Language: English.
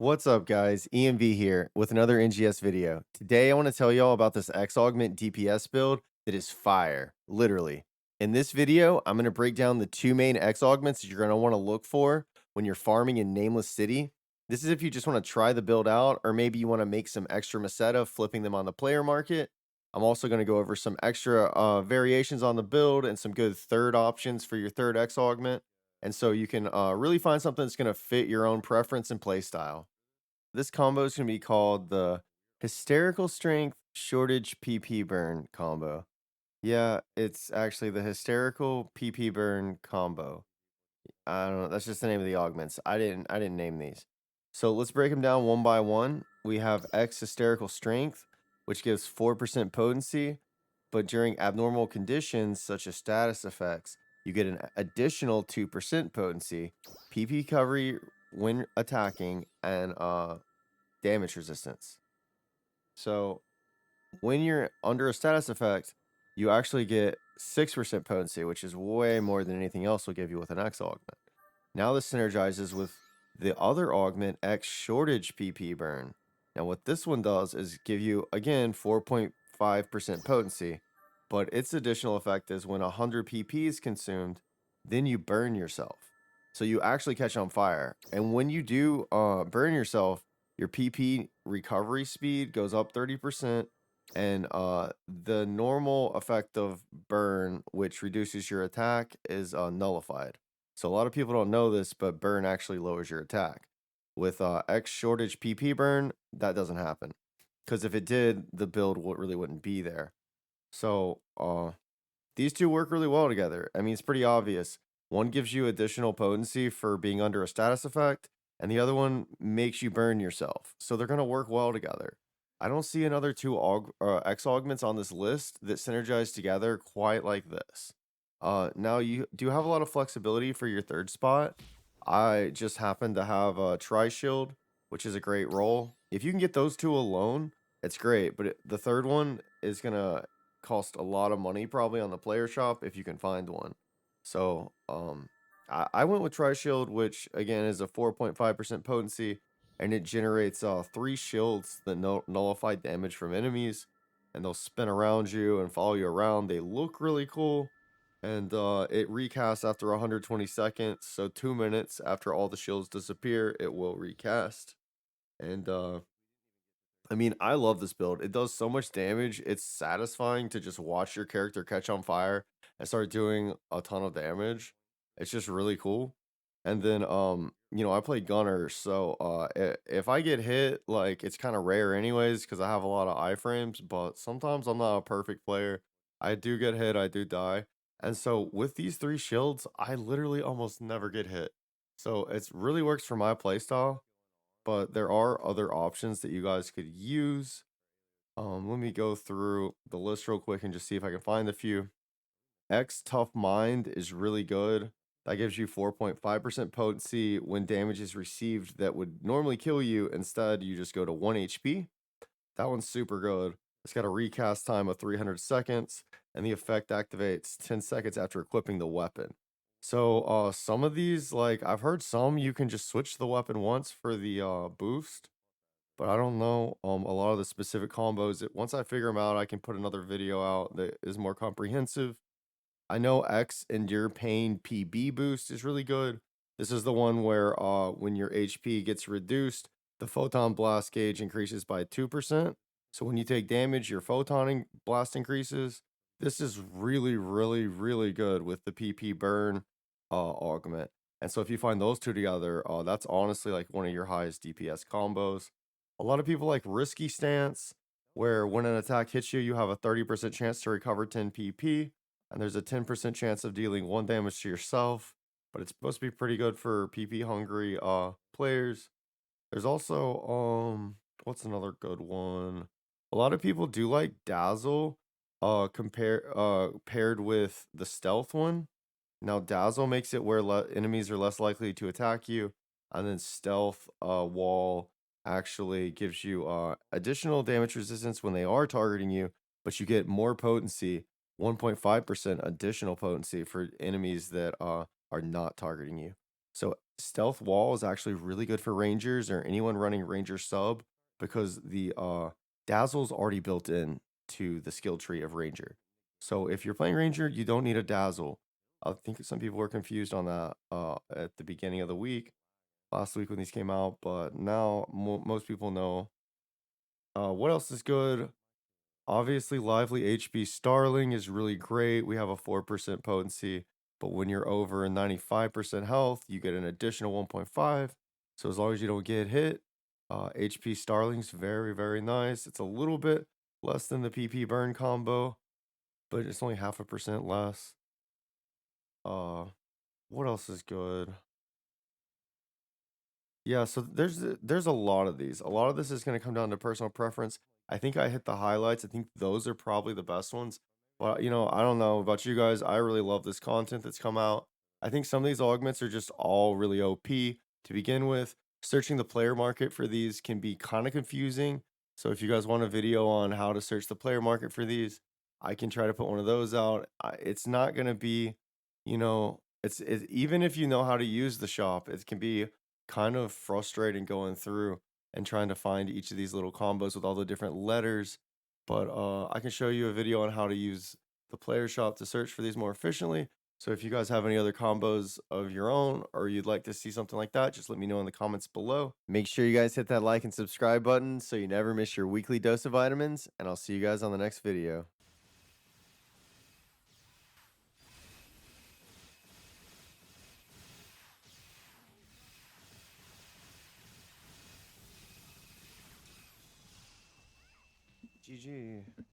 What's up, guys? EMV here with another NGS video. Today, I want to tell y'all about this Ex-Augment DPS build that is fire, literally. In this video, I'm going to break down the two main Ex-Augments that you're going to want to look for when you're farming in Nameless City. This is if you just want to try the build out, or maybe you want to make some extra Meseta, flipping them on the player market. I'm also going to go over some extra variations on the build and some good third options for your third Ex-Augment. And so you can really find something that's going to fit your own preference and play style. This combo is going to be called the Hysterical Strength Shortage PP Burn combo. Yeah, it's actually the Hysterical PP Burn combo. I don't know. That's just the name of the augments. I didn't name these. So let's break them down one by one. We have X Hysterical Strength, which gives 4% potency, but during abnormal conditions such as status effects, you get an additional 2% potency, PP coverage when attacking, and damage resistance. So when you're under a status effect, you actually get 6% potency, which is way more than anything else will give you with an X augment. Now this synergizes with the other augment, X Shortage PP Burn. Now what this one does is give you, again, 4.5% potency, but its additional effect is when 100 PP is consumed, then you burn yourself. So you actually catch on fire. And when you do burn yourself, your PP recovery speed goes up 30%, and the normal effect of burn, which reduces your attack, is nullified. So a lot of people don't know this, but burn actually lowers your attack. With X Shortage PP burn, that doesn't happen. Because if it did, the build really wouldn't be there. So these two work really well together. I mean, it's pretty obvious. One gives you additional potency for being under a status effect, and the other one makes you burn yourself. So they're going to work well together. I don't see another two X augments on this list that synergize together quite like this. Now you do have a lot of flexibility for your third spot. I just happen to have a Tri-Shield, which is a great roll. If you can get those two alone, it's great. But the third one is gonna cost a lot of money probably on the player shop if you can find one. So I went with Tri-Shield, which again is a 4.5% potency, and it generates 3 shields that nullify damage from enemies, and they'll spin around you and follow you around. They look really cool, and it recasts after 120 seconds, so 2 minutes after all the shields disappear, it will recast. And I mean, I love this build. It does so much damage. It's satisfying to just watch your character catch on fire and start doing a ton of damage. It's just really cool. And then I play gunner, so if I get hit, like, it's kind of rare anyways because I have a lot of iframes, but sometimes I'm not a perfect player. I do get hit, I do die. And so with these 3 shields, I literally almost never get hit. So it really works for my playstyle, but there are other options that you guys could use. Let me go through the list real quick and just see if I can find a few. X Tough Mind is really good. That gives you 4.5% potency when damage is received that would normally kill you. Instead, you just go to 1 HP. That one's super good. It's got a recast time of 300 seconds, and the effect activates 10 seconds after equipping the weapon. So some of these, like, I've heard some you can just switch the weapon once for the boost, but I don't know a lot of the specific combos. Once I figure them out, I can put another video out that is more comprehensive. I know X Endure Pain PB boost is really good. This is the one where when your HP gets reduced, the photon blast gauge increases by 2%. So when you take damage, your photon blast increases. This is really, really, really good with the PP burn augment. And so if you find those two together, that's honestly like one of your highest DPS combos. A lot of people like Risky Stance, where when an attack hits you, you have a 30% chance to recover 10 PP, and there's a 10% chance of dealing 1 damage to yourself, but it's supposed to be pretty good for PP hungry players. There's also what's another good one? A lot of people do like Dazzle paired with the stealth one. Now Dazzle makes it where enemies are less likely to attack you, and then stealth wall actually gives you additional damage resistance when they are targeting you, but you get more potency, 1.5% additional potency for enemies that are not targeting you. So Stealth Wall is actually really good for Rangers or anyone running Ranger sub because the Dazzle's already built in to the skill tree of Ranger. So if you're playing Ranger, you don't need a Dazzle. I think some people were confused on that at the beginning of the week, last week when these came out, but now most people know. What else is good? Obviously, Lively HB Starling is really great. We have a 4% potency, but when you're over a 95% health, you get an additional 1.5. So as long as you don't get hit, HP Starling's very, very nice. It's a little bit less than the PP burn combo, but it's only 0.5% less. Uh, what else is good? Yeah, so there's a lot of these. A lot of this is gonna come down to personal preference. I think I hit the highlights. I think those are probably the best ones. But, I don't know about you guys. I really love this content that's come out. I think some of these augments are just all really OP to begin with. Searching the player market for these can be kind of confusing. So if you guys want a video on how to search the player market for these, I can try to put one of those out. It's not gonna be, it's even if you know how to use the shop, it can be kind of frustrating going through and trying to find each of these little combos with all the different letters. But I can show you a video on how to use the player shop to search for these more efficiently. So if you guys have any other combos of your own or you'd like to see something like that, just let me know in the comments below. Make sure you guys hit that like and subscribe button so you never miss your weekly dose of vitamins, and I'll see you guys on the next video. GG.